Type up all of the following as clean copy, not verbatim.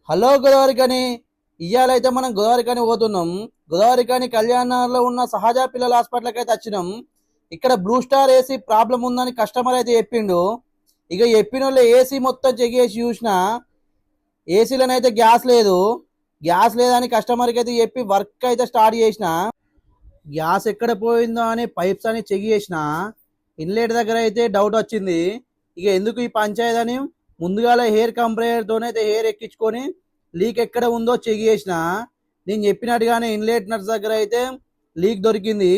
Hello Godavarikhani. ఇయ్యాలైతే మనం గోదావరికని పోతున్నాం. గోదావరికని కళ్యాణంలో ఉన్న సహజ పిల్లల హాస్పిటల్కి అయితే వచ్చినాం. ఇక్కడ బ్లూ స్టార్ ఏసీ ప్రాబ్లం ఉందని కస్టమర్ అయితే చెప్పిండు. ఇక చెప్పిన వాళ్ళు ఏసీ మొత్తం చెక్ చేసి చూసిన ఏసీలోనైతే గ్యాస్ లేదు. గ్యాస్ లేదని కస్టమర్కి అయితే చెప్పి వర్క్ అయితే స్టార్ట్ చేసిన. గ్యాస్ ఎక్కడ పోయిందో అని పైప్స్ అని చెక్ చేసిన. ఇన్లెట్ దగ్గర అయితే డౌట్ వచ్చింది. ఇక ఎందుకు ఈ పంచాయతీ అని ముందుగాల హెయిర్ కంప్రెసర్తోనైతే హెయిర్ ఎక్కించుకొని లీక్ ఎక్కడ ఉందో చెక్ చేసిన. నేను చెప్పినట్టుగానే ఇన్లెట్ నట్స్ దగ్గర అయితే లీక్ దొరికింది.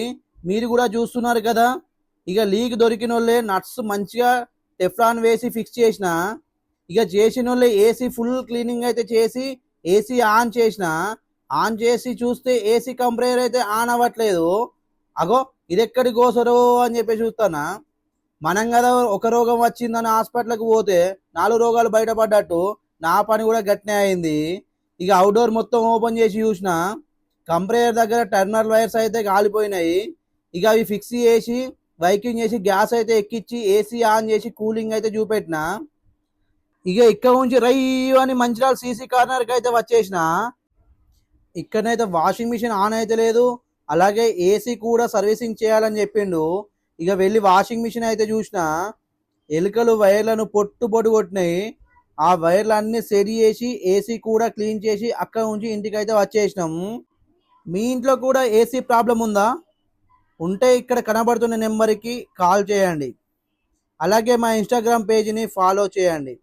మీరు కూడా చూస్తున్నారు కదా. ఇక లీక్ దొరికిన వాళ్ళే నట్స్ మంచిగా టెఫ్లాన్ వేసి ఫిక్స్ చేసిన. ఇక చేసిన వాళ్ళే ఏసీ ఫుల్ క్లీనింగ్ అయితే చేసి ఏసీ ఆన్ చేసిన. ఆన్ చేసి చూస్తే ఏసీ కంప్రెసర్ అయితే ఆన్ అవ్వట్లేదు. అగో ఇది ఎక్కడి కోసరో అని చెప్పి చూస్తానా. మనం కదా ఒక రోగం వచ్చిందని హాస్పిటల్కి పోతే 4 రోగాలు బయటపడ్డట్టు నా పని కూడా గట్టినే అయింది. ఇక అవుట్డోర్ మొత్తం ఓపెన్ చేసి చూసిన. కంప్రెసర్ దగ్గర టర్నర్ వైర్స్ అయితే కాలిపోయినాయి. ఇక అవి ఫిక్స్ చేసి వైకింగ్ చేసి గ్యాస్ అయితే ఎక్కించి ఏసీ ఆన్ చేసి కూలింగ్ అయితే చూపెట్టిన. ఇక ఇక్కడ నుంచి రై అని మంచిర్యాల సీసీ కార్నర్కి అయితే వచ్చేసిన. ఇక్కడనైతే వాషింగ్ మిషన్ ఆన్ అయితే లేదు. అలాగే ఏసీ కూడా సర్వీసింగ్ చేయాలని చెప్పిండు. ఇక వెళ్ళి వాషింగ్ మిషన్ అయితే చూసిన. ఎలుకలు వైర్లను పొట్టు పొట్టు కొట్టినాయి. ఆ వైర్లు అన్ని సెట్ చేసి ఏసీ కూడా క్లీన్ చేసి అక్కడ నుంచి ఇంటికి అయితే వచ్చేసినాం. మీ ఇంట్లో కూడా ఏసీ ప్రాబ్లం ఉందా? ఉంటే ఇక్కడ కనబడుతున్న నెంబర్కి కాల్ చేయండి. అలాగే మా ఇన్స్టాగ్రామ్ పేజీని ఫాలో చేయండి.